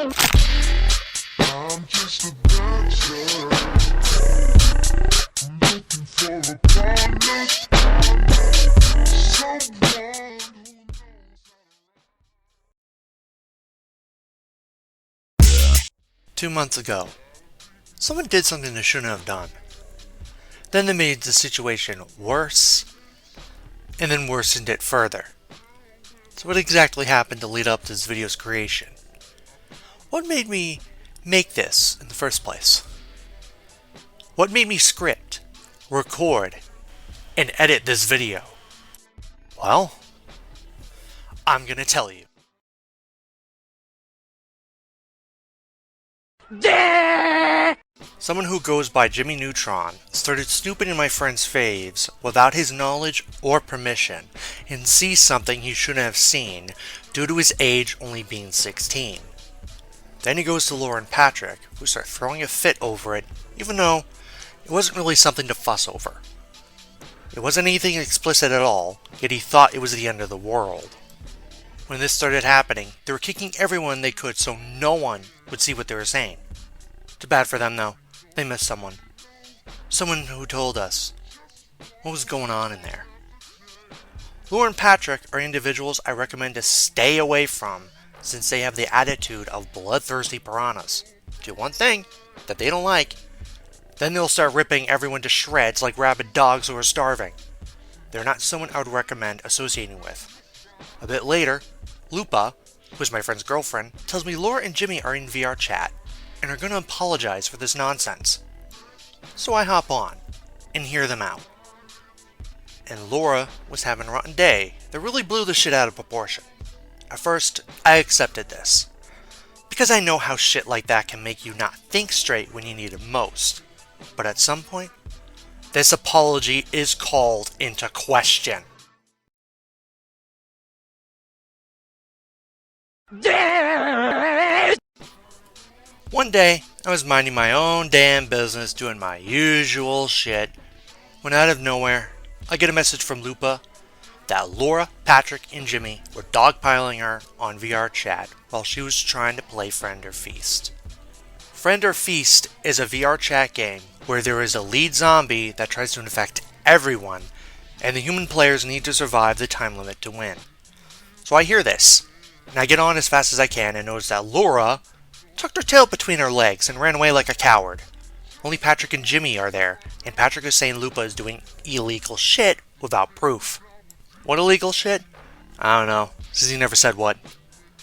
I'm just a bachelor. I'm looking for a partner. Someone who knows. 2 months ago, someone did something they shouldn't have done. Then they made the situation worse, and then worsened it further. So what exactly happened to lead up to this video's creation? What made me make this in the first place? What made me script, record, and edit this video? Well, I'm gonna tell you. Someone who goes by Jimmy Neutron started snooping in my friend's faves without his knowledge or permission and sees something he shouldn't have seen due to his age only being 16. Then he goes to Laura and Patrick, who start throwing a fit over it, even though it wasn't really something to fuss over. It wasn't anything explicit at all, yet he thought it was the end of the world. When this started happening, they were kicking everyone they could so no one would see what they were saying. Too bad for them though, they missed someone. Someone who told us what was going on in there. Laura and Patrick are individuals I recommend to stay away from since they have the attitude of bloodthirsty piranhas. Do one thing that they don't like, then they'll start ripping everyone to shreds like rabid dogs who are starving. They're not someone I would recommend associating with. A bit later, Lupa, who's my friend's girlfriend, tells me Laura and Jimmy are in VR chat and are going to apologize for this nonsense. So I hop on and hear them out. And Laura was having a rotten day that really blew the shit out of proportion. At first, I accepted this, because I know how shit like that can make you not think straight when you need it most. But at some point, this apology is called into question. One day, I was minding my own damn business doing my usual shit, when out of nowhere, I get a message from Lupa that Laura, Patrick, and Jimmy were dogpiling her on VR chat while she was trying to play Friend or Feast. Friend or Feast is a VR chat game where there is a lead zombie that tries to infect everyone, and the human players need to survive the time limit to win. So I hear this, and I get on as fast as I can and notice that Laura tucked her tail between her legs and ran away like a coward. Only Patrick and Jimmy are there, and Patrick is saying Lupa is doing illegal shit without proof. What illegal shit? I don't know, since he never said what.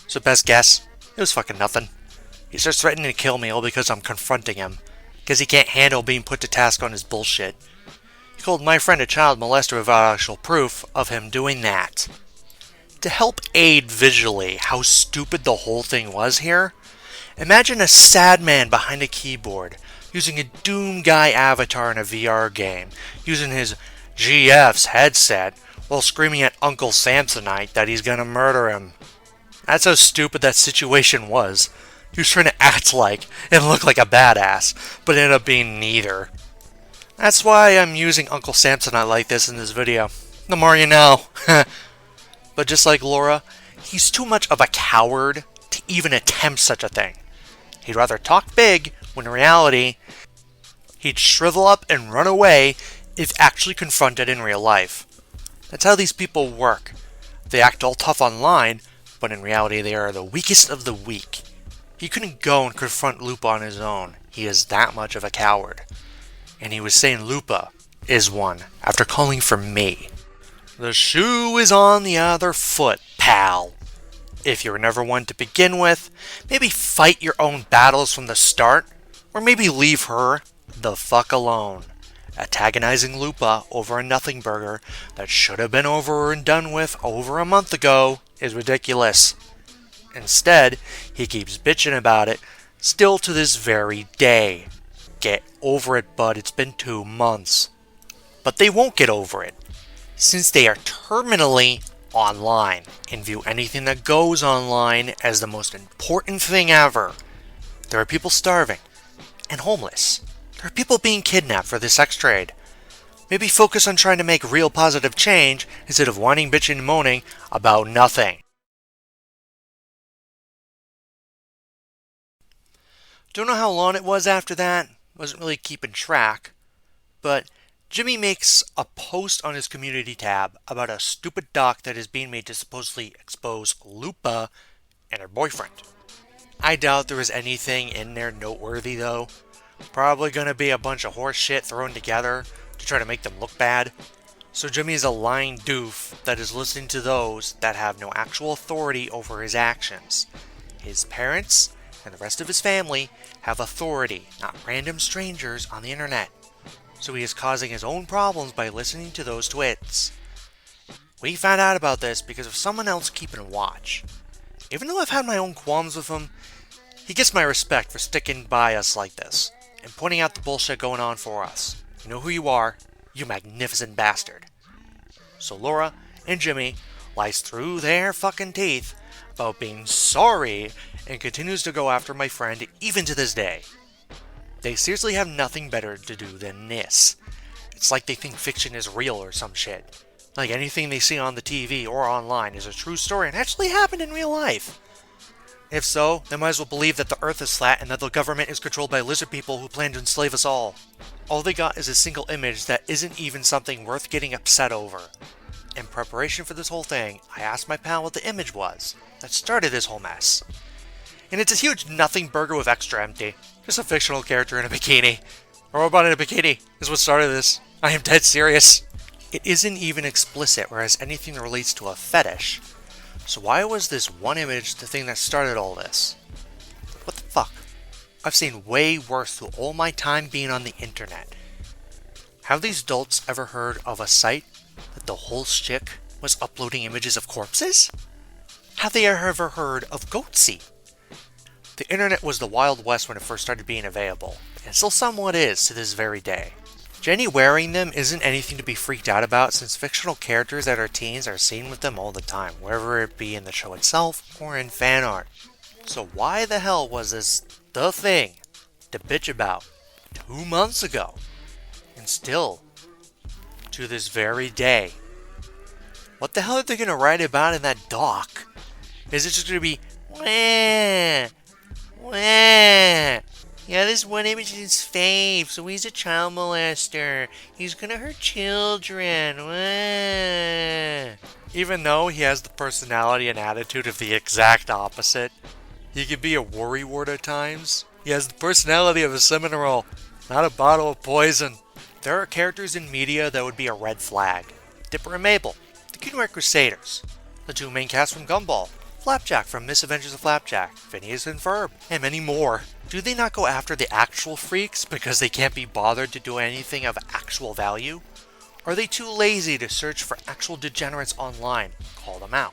So best guess, it was fucking nothing. He starts threatening to kill me all because I'm confronting him, because he can't handle being put to task on his bullshit. He called my friend a child molester without actual proof of him doing that. To help aid visually how stupid the whole thing was here, imagine a sad man behind a keyboard, using a Doom Guy avatar in a VR game, using his GF's headset, while screaming at Uncle Samsonite that he's gonna murder him. That's how stupid that situation was. He was trying to act like and look like a badass, but ended up being neither. That's why I'm using Uncle Samsonite like this in this video. The more you know. But just like Laura, he's too much of a coward to even attempt such a thing. He'd rather talk big, when in reality, he'd shrivel up and run away if actually confronted in real life. That's how these people work. They act all tough online, but in reality they are the weakest of the weak. He couldn't go and confront Lupa on his own. He is that much of a coward. And he was saying Lupa is one after calling for me. The shoe is on the other foot, pal. If you were never one to begin with, maybe fight your own battles from the start, or maybe leave her the fuck alone. Antagonizing Lupa over a nothing burger that should have been over and done with over a month ago is ridiculous. Instead, he keeps bitching about it, still to this very day. Get over it, bud, it's been 2 months. But they won't get over it, since they are terminally online and view anything that goes online as the most important thing ever. There are people starving and homeless. There are people being kidnapped for the sex trade. Maybe focus on trying to make real positive change instead of whining, bitching, and moaning about nothing. Don't know how long it was after that, wasn't really keeping track, but Jimmy makes a post on his community tab about a stupid doc that is being made to supposedly expose Lupa and her boyfriend. I doubt there was anything in there noteworthy though. Probably gonna be a bunch of horse shit thrown together to try to make them look bad. So Jimmy is a lying doof that is listening to those that have no actual authority over his actions. His parents and the rest of his family have authority, not random strangers on the internet. So he is causing his own problems by listening to those twits. We found out about this because of someone else keeping watch. Even though I've had my own qualms with him, he gets my respect for sticking by us like this and pointing out the bullshit going on for us. You know who you are, you magnificent bastard. So Laura and Jimmy lies through their fucking teeth about being sorry and continues to go after my friend even to this day. They seriously have nothing better to do than this. It's like they think fiction is real or some shit. Like anything they see on the TV or online is a true story and actually happened in real life. If so, they might as well believe that the earth is flat and that the government is controlled by lizard people who plan to enslave us all. All they got is a single image that isn't even something worth getting upset over. In preparation for this whole thing, I asked my pal what the image was that started this whole mess. And it's a huge nothing burger with extra empty. Just a fictional character in a bikini. A robot in a bikini is what started this. I am dead serious. It isn't even explicit, whereas anything that relates to a fetish. So why was this one image the thing that started all this? What the fuck? I've seen way worse through all my time being on the internet. Have these adults ever heard of a site that the whole shtick was uploading images of corpses? Have they ever heard of Goatsy? The internet was the Wild West when it first started being available, and still somewhat is to this very day. Jenny wearing them isn't anything to be freaked out about since fictional characters that are teens are seen with them all the time, whether it be in the show itself or in fan art. So why the hell was this the thing to bitch about 2 months ago? And still, to this very day. What the hell are they going to write about in that doc? Is it just going to be, wah, wah, yeah, this one image is fave, so he's a child molester. He's gonna hurt children. Wah. Even though he has the personality and attitude of the exact opposite, he can be a worrywart at times. He has the personality of a Seminole, not a bottle of poison. There are characters in media that would be a red flag. Dipper and Mabel, the Coonrod Crusaders, the two main casts from Gumball, Flapjack from Misadventures of Flapjack, Phineas and Ferb, and many more. Do they not go after the actual freaks because they can't be bothered to do anything of actual value? Are they too lazy to search for actual degenerates online? Call them out.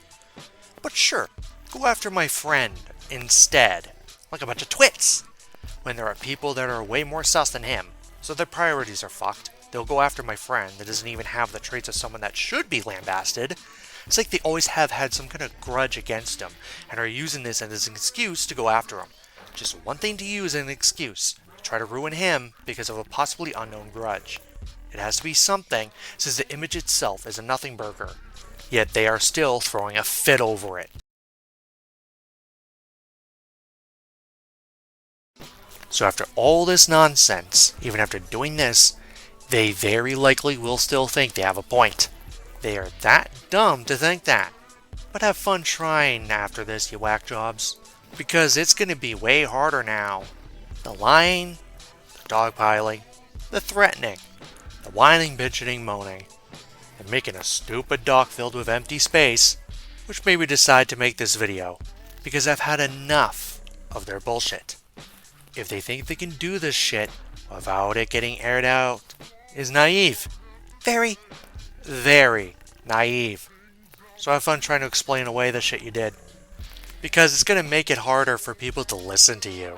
But sure, go after my friend instead, like a bunch of twits. When there are people that are way more sus than him, so their priorities are fucked, they'll go after my friend that doesn't even have the traits of someone that should be lambasted. It's like they always have had some kind of grudge against him and are using this as an excuse to go after him. Just one thing to use as an excuse, to try to ruin him because of a possibly unknown grudge. It has to be something, since the image itself is a nothing burger. Yet they are still throwing a fit over it. So after all this nonsense, even after doing this, they very likely will still think they have a point. They are that dumb to think that. But have fun trying after this, you whack jobs. Because it's going to be way harder now. The lying, the dogpiling, the threatening, the whining, bitching, moaning, and making a stupid dock filled with empty space, which made me decide to make this video, because I've had enough of their bullshit. If they think they can do this shit without it getting aired out, is naive. Very, very naive. So have fun trying to explain away the shit you did. Because it's going to make it harder for people to listen to you.